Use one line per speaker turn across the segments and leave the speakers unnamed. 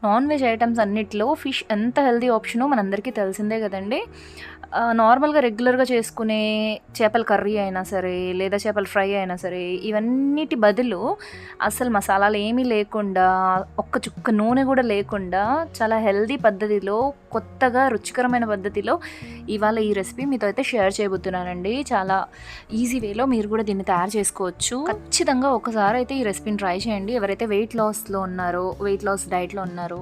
Non veg items అన్నిట్లో fish ఎంత healthy ఆప్షనో మనందరికీ తెలిసిందే కదండి. నార్మల్గా రెగ్యులర్గా చేసుకునే చేపల కర్రీ అయినా సరే, లేదా చేపల ఫ్రై అయినా సరే, ఇవన్నిటి బదులు అసలు మసాలాలు ఏమీ లేకుండా, ఒక్క చుక్క నూనె కూడా లేకుండా చాలా హెల్తీ పద్ధతిలో, కొత్తగా రుచికరమైన పద్ధతిలో ఇవాళ ఈ రెసిపీ మీతో అయితే షేర్ చేయబోతున్నానండి. చాలా ఈజీ వేలో మీరు కూడా దీన్ని తయారు చేసుకోవచ్చు. ఖచ్చితంగా ఒకసారి అయితే ఈ రెసిపీని ట్రై చేయండి. ఎవరైతే వెయిట్ లాస్లో ఉన్నారో, వెయిట్ లాస్ డైట్లో ఉన్నారో,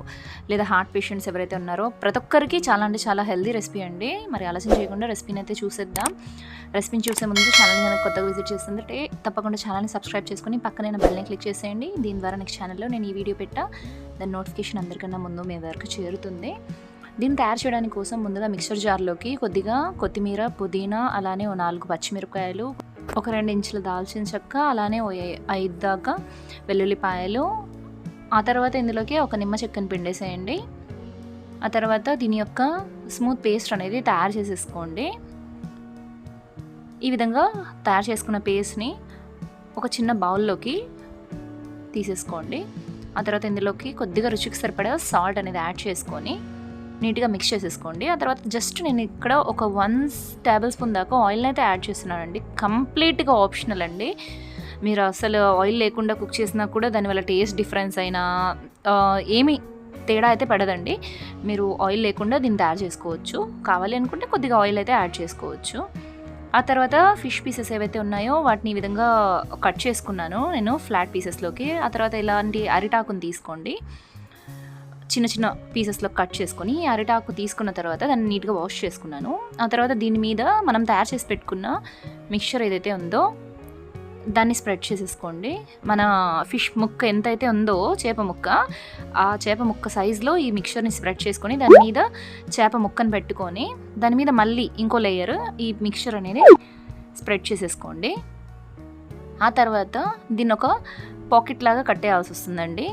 లేదా హార్ట్ పేషెంట్స్ ఎవరైతే ఉన్నారో ప్రతి ఒక్కరికి చాలా అంటే చాలా హెల్తీ రెసిపీ అండి. మరి ఆలస్యం చేయకుండా రెసిపీని అయితే చూసేద్దాం. రెసిపీని చూసే ముందు ఛానల్ని కనుక కొత్తగా విజిట్ చేస్తుంటే తప్పకుండా ఛానల్ని సబ్స్క్రైబ్ చేసుకుని పక్కనే బెల్ని క్లిక్ చేసేయండి. దీని ద్వారా నెక్స్ట్ ఛానల్లో నేను ఈ వీడియో పెట్టా దాని నోటిఫికేషన్ అందరికన్నా ముందు మీ వరకు చేరుతుంది. దీన్ని తయారు చేయడానికి కోసం ముందుగా మిక్సర్ జార్లోకి కొద్దిగా కొత్తిమీర, పుదీనా, అలానే 4 పచ్చిమిరపకాయలు, ఒక 2 ఇంచుల దాల్చిన చెక్క, అలానే 5 దాకా వెల్లుల్లిపాయలు, ఆ తర్వాత ఇందులోకి ఒక నిమ్మ చెక్కను పిండేసేయండి. ఆ తర్వాత దీని యొక్క స్మూత్ పేస్ట్ అనేది తయారు చేసేసుకోండి. ఈ విధంగా తయారు చేసుకున్న పేస్ట్ని ఒక చిన్న బౌల్లోకి తీసేసుకోండి. ఆ తర్వాత ఇందులోకి కొద్దిగా రుచికి సరిపడా సాల్ట్ అనేది యాడ్ చేసుకొని నీట్గా మిక్స్ చేసేసుకోండి. ఆ తర్వాత జస్ట్ నేను ఇక్కడ ఒక 1 టేబుల్ స్పూన్ దాకా ఆయిల్ని అయితే యాడ్ చేస్తున్నానండి. కంప్లీట్గా ఆప్షనల్ అండి. మీరు అసలు ఆయిల్ లేకుండా కుక్ చేసినా కూడా దానివల్ల టేస్ట్ డిఫరెన్స్ అయినా ఏమీ తేడా అయితే పడదండి. మీరు ఆయిల్ లేకుండా దీన్ని తయారు చేసుకోవచ్చు. కావాలి అనుకుంటే కొద్దిగా ఆయిల్ అయితే యాడ్ చేసుకోవచ్చు. ఆ తర్వాత ఫిష్ పీసెస్ ఏవైతే ఉన్నాయో వాటిని ఈ విధంగా కట్ చేసుకున్నాను నేను ఫ్లాట్ పీసెస్లోకి. ఆ తర్వాత ఇలాంటి అరిటాకుని తీసుకోండి, చిన్న చిన్న పీసెస్లో కట్ చేసుకొని అరిటాకు తీసుకున్న తర్వాత దాన్ని నీట్గా వాష్ చేసుకున్నాను. ఆ తర్వాత దీని మీద మనం తయారు చేసి పెట్టుకున్న మిక్చర్ ఏదైతే ఉందో దాన్ని స్ప్రెడ్ చేసేసుకోండి. మన ఫిష్ ముక్క ఎంతైతే ఉందో చేప ముక్క, ఆ చేప ముక్క సైజులో ఈ మిక్చర్ని స్ప్రెడ్ చేసుకొని దాని మీద చేప ముక్కను పెట్టుకొని దాని మీద మళ్ళీ ఇంకో లేయర్ ఈ మిక్చర్ అనేది స్ప్రెడ్ చేసేసుకోండి. ఆ తర్వాత దీన్ని ఒక పాకెట్ లాగా కట్టేయాల్సి వస్తుందండి.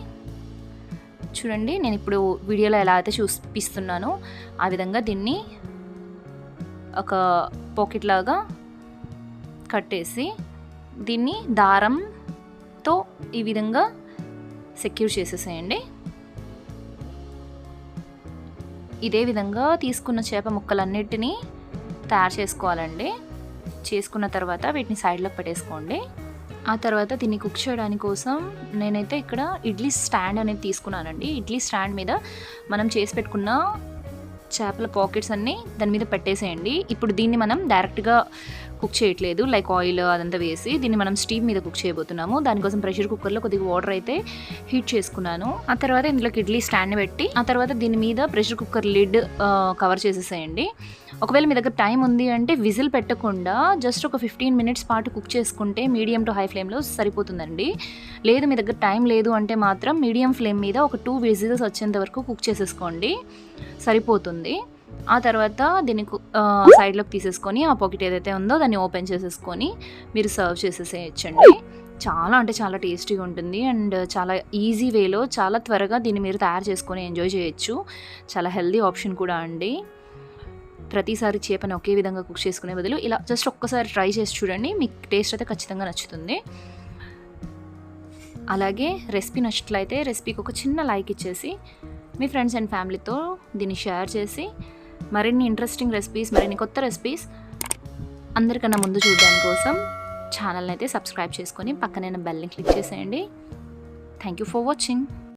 చూడండి, నేను ఇప్పుడు వీడియోలో ఎలా అయితే చూపిస్తున్నానో ఆ విధంగా దీన్ని ఒక పాకెట్ లాగా కట్టేసి దీన్ని దారంతో ఈ విధంగా సెక్యూర్ చేసేసేయండి. ఇదే విధంగా తీసుకున్న చేప ముక్కలన్నిటినీ తయారు చేసుకోవాలండి. చేసుకున్న తర్వాత వీటిని సైడ్లోకి పెట్టేసుకోండి. ఆ తర్వాత దీన్ని కుక్ చేయడానికి కోసం నేనైతే ఇక్కడ ఇడ్లీ స్టాండ్ అనేది తీసుకున్నానండి. ఇడ్లీ స్టాండ్ మీద మనం చేసి పెట్టుకున్న చేపల పాకెట్స్ అన్నీ దాని మీద పెట్టేసేయండి. ఇప్పుడు దీన్ని మనం డైరెక్ట్గా కుక్ చేయట్లేదు, లైక్ ఆయిల్ అదంతా వేసి దీన్ని మనం స్టీమ్ మీద కుక్ చేయబోతున్నాము. దానికోసం ప్రెషర్ కుక్కర్లో కొద్దిగా వాటర్ అయితే హీట్ చేసుకున్నాను. ఆ తర్వాత ఇందులోకి ఇడ్లీ స్టాండ్ పెట్టి ఆ తర్వాత దీని మీద ప్రెషర్ కుక్కర్ లిడ్ కవర్ చేసేసేయండి. ఒకవేళ మీ దగ్గర టైం ఉంది అంటే విజిల్ పెట్టకుండా జస్ట్ ఒక 15 మినిట్స్ పాటు కుక్ చేసుకుంటే మీడియం టు హై ఫ్లేమ్లో సరిపోతుందండి. లేదు మీ దగ్గర టైం లేదు అంటే మాత్రం మీడియం ఫ్లేమ్ మీద ఒక 2 విజిల్స్ వచ్చేంత వరకు కుక్ చేసేసుకోండి, సరిపోతుంది. ఆ తర్వాత దీన్ని సైడ్లోకి తీసేసుకొని ఆ పాకెట్ ఏదైతే ఉందో దాన్ని ఓపెన్ చేసేసుకొని మీరు సర్వ్ చేసేసేయచ్చండి. చాలా అంటే చాలా టేస్టీగా ఉంటుంది అండ్ చాలా ఈజీ వేలో చాలా త్వరగా దీన్ని మీరు తయారు చేసుకొని ఎంజాయ్ చేయొచ్చు. చాలా హెల్దీ ఆప్షన్ కూడా అండి. ప్రతిసారి చేపని ఒకే విధంగా కుక్ చేసుకునే బదులు ఇలా జస్ట్ ఒక్కసారి ట్రై చేసి చూడండి, మీకు టేస్ట్ అయితే ఖచ్చితంగా నచ్చుతుంది. అలాగే రెసిపీ నచ్చినట్లయితే రెసిపీకి ఒక చిన్న లైక్ ఇచ్చేసి మీ ఫ్రెండ్స్ అండ్ ఫ్యామిలీతో దీన్ని షేర్ చేసి మరిన్ని ఇంట్రెస్టింగ్ రెసిపీస్, మరిన్ని కొత్త రెసిపీస్ అందరికన్నా ముందు చూడడానికి కోసం ఛానల్ని అయితే సబ్స్క్రైబ్ చేసుకొని పక్కనే బెల్ని క్లిక్ చేసేయండి. Thank you for watching.